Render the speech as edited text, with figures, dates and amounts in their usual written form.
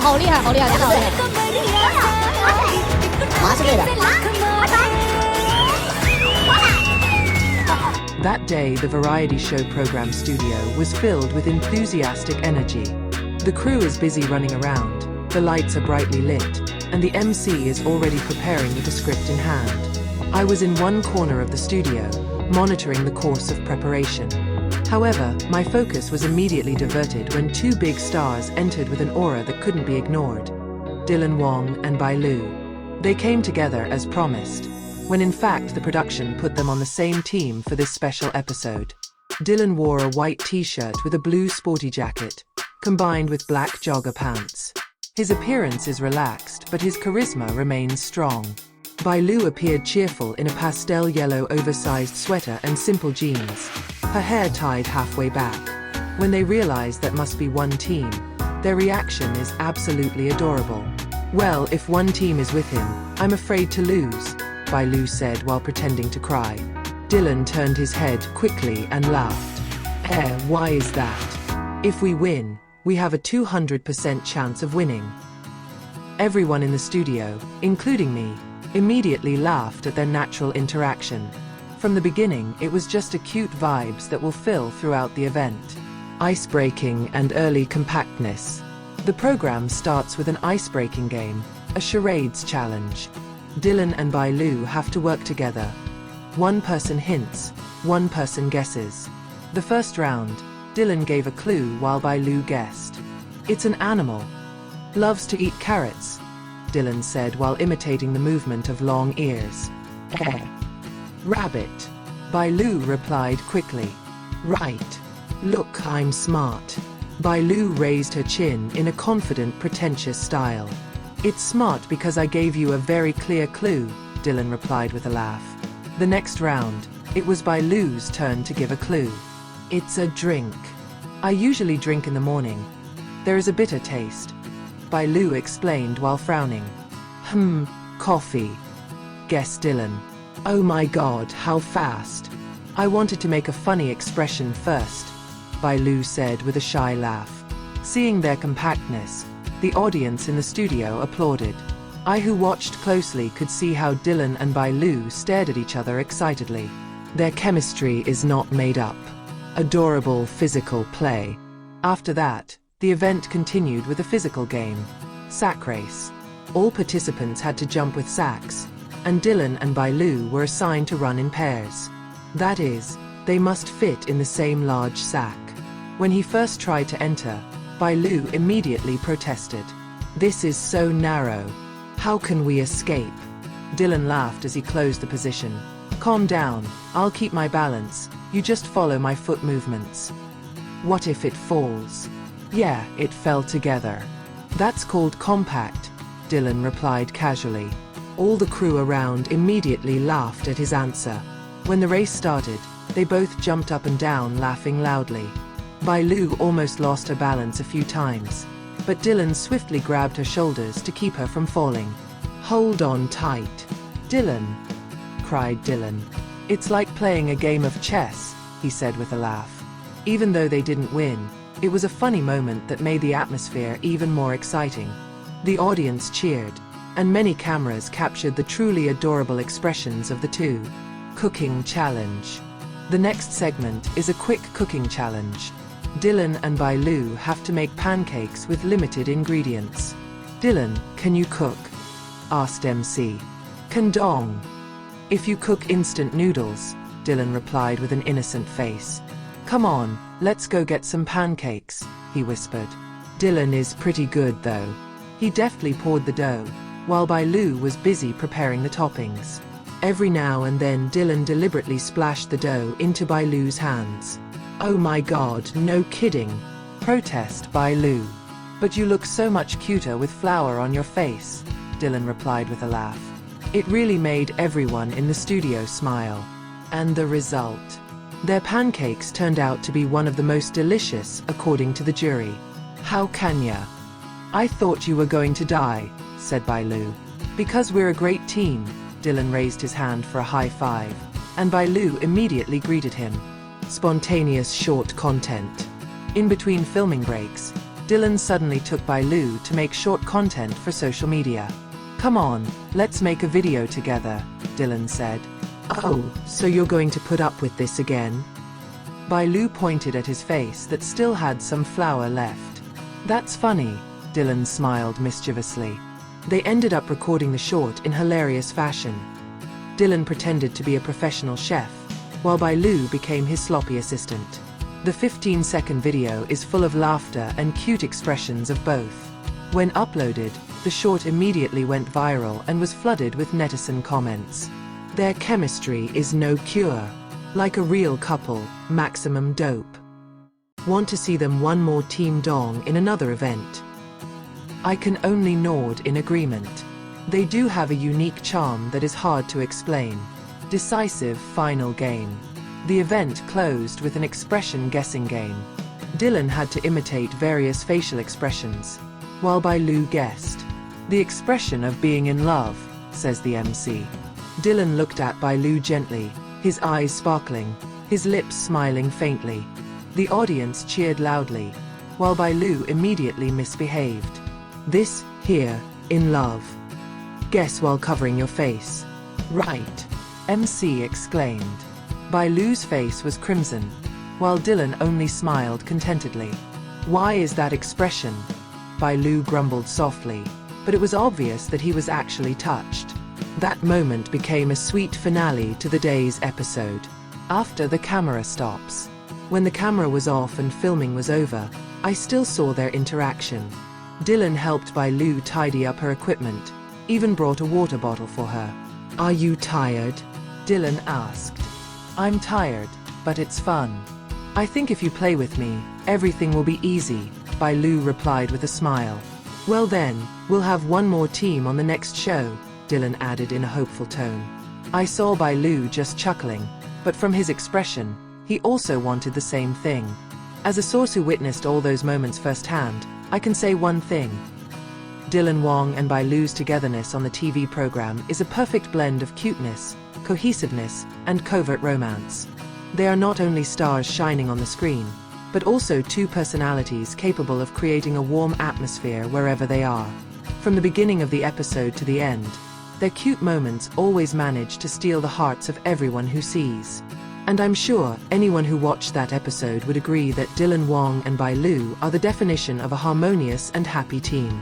好厉害，好厉害，真的好厉害！麻是对的。That day, the variety show program studio was filled with enthusiastic energy. The crew is busy running around, the lights are brightly lit, and the MC is already preparing with a script in hand. I was in one corner of the studio, monitoring the course of preparation. However, my focus was immediately diverted when two big stars entered with an aura that couldn't be ignored. Dylan Wang Bai Lu. They came together as promised, when in fact the production put them on the same team for this special episode. Dylan wore a white t-shirt with a blue sporty jacket, combined with black jogger pants. His appearance is relaxed, but his charisma remains strong. Bai Lu appeared cheerful in a pastel yellow oversized sweater and simple jeans, her hair tied halfway back. When they realize that must be one team, their reaction is absolutely adorable. Well, if one team is with him, I'm afraid to lose, Bai Lu said while pretending to cry. Dylan turned his head quickly and laughed. Why is that? If we win, we have a 200% chance of winning. Everyone in the studio, including me, immediately laughed at their natural interaction. From the beginning, it was just a cute vibes that will fill throughout the event. Ice-breaking and early compactness. The program starts with an ice-breaking game, a charades challenge. Dylan and Bai Lu have to work together. One person hints, one person guesses. The first round, Dylan gave a clue while Bai Lu guessed. It's an animal. Loves to eat carrots, Dylan said while imitating the movement of long ears. Rabbit, Bai Lu replied quickly. Right. Look, I'm smart. Bai Lu raised her chin in a confident, pretentious style. It's smart because I gave you a very clear clue, Dylan replied with a laugh. The next round, it was Bai Lu's turn to give a clue. It's a drink. I usually drink in the morning. There is a bitter taste, Bai Lu explained while frowning. Coffee, guessed Dylan. Oh my god, how fast. I wanted to make a funny expression first, Bai Lu said with a shy laugh. Seeing their compactness, the audience in the studio applauded. I who watched closely could see how Dylan and Bai Lu stared at each other excitedly. Their chemistry is not made up. Adorable physical play. After that, the event continued with a physical game. Sack race. All participants had to jump with sacks, and Dylan and Bai Lu were assigned to run in pairs. That is, they must fit in the same large sack. When he first tried to enter, Bai Lu immediately protested. This is so narrow. How can we escape? Dylan laughed as he closed the position. Calm down, I'll keep my balance, you just follow my foot movements. What if it falls? Yeah, it fell together. That's called compact, Dylan replied casually. All the crew around immediately laughed at his answer. When the race started, they both jumped up and down laughing loudly. Bai Lu almost lost her balance a few times, but Dylan swiftly grabbed her shoulders to keep her from falling. Hold on tight. Dylan, cried Dylan. It's like playing a game of chess, he said with a laugh. Even though they didn't win, it was a funny moment that made the atmosphere even more exciting. The audience cheered, and many cameras captured the truly adorable expressions of the two. Cooking challenge. The next segment is a quick cooking challenge. Dylan and Bai Lu have to make pancakes with limited ingredients. Dylan, can you cook? Asked MC. Condong. If you cook instant noodles, Dylan replied with an innocent face. Come on, let's go get some pancakes, he whispered. Dylan is pretty good though. He deftly poured the dough, while Bai Lu was busy preparing the toppings. Every now and then Dylan deliberately splashed the dough into Bai Lu's hands. Oh my god, no kidding, protest Bai Lu. But you look so much cuter with flour on your face, Dylan replied with a laugh. It really made everyone in the studio smile. And the result? Their pancakes turned out to be one of the most delicious according to the jury. How can ya? I thought you were going to die, said Bai Lu. Because we're a great team, Dylan raised his hand for a high five, and Bai Lu immediately greeted him. Spontaneous short content. In between filming breaks, Dylan suddenly took Bai Lu to make short content for social media. "Come on, let's make a video together," Dylan said. "Oh, so you're going to put up with this again?" Bai Lu pointed at his face that still had some flour left. "That's funny," Dylan smiled mischievously. They ended up recording the short in hilarious fashion. Dylan pretended to be a professional chef, while Bai Lu became his sloppy assistant. The 15-second video is full of laughter and cute expressions of both. When uploaded, the short immediately went viral and was flooded with netizen comments. "Their chemistry is no cure. Like a real couple, maximum dope. Want to see them one more Team Dong in another event?" I can only nod in agreement. They do have a unique charm that is hard to explain. Decisive final game. The event closed with an expression guessing game. Dylan had to imitate various facial expressions, while Bai Lu guessed. "The expression of being in love," says the MC. Dylan looked at Bai Lu gently, his eyes sparkling, his lips smiling faintly. The audience cheered loudly, while Bai Lu immediately misbehaved. "This, here, in love. Guess while covering your face." "Right," MC exclaimed. Bai Lu's face was crimson, while Dylan only smiled contentedly. "Why is that expression?" Bai Lu grumbled softly, but it was obvious that he was actually touched. That moment became a sweet finale to the day's episode. After the camera stops. When the camera was off and filming was over, I still saw their interaction. Dylan helped Bai Lu tidy up her equipment, even brought a water bottle for her. "Are you tired?" Dylan asked. "I'm tired, but it's fun. I think if you play with me, everything will be easy," Bai Lu replied with a smile. "Well then, we'll have one more team on the next show," Dylan added in a hopeful tone. I saw Bai Lu just chuckling, but from his expression, he also wanted the same thing. As a source who witnessed all those moments firsthand, I can say one thing. Dylan Wang and Bai Lu's togetherness on the TV program is a perfect blend of cuteness, cohesiveness, and covert romance. They are not only stars shining on the screen, but also two personalities capable of creating a warm atmosphere wherever they are. From the beginning of the episode to the end, their cute moments always manage to steal the hearts of everyone who sees. And I'm sure anyone who watched that episode would agree that Dylan Wang and Bai Lu are the definition of a harmonious and happy team.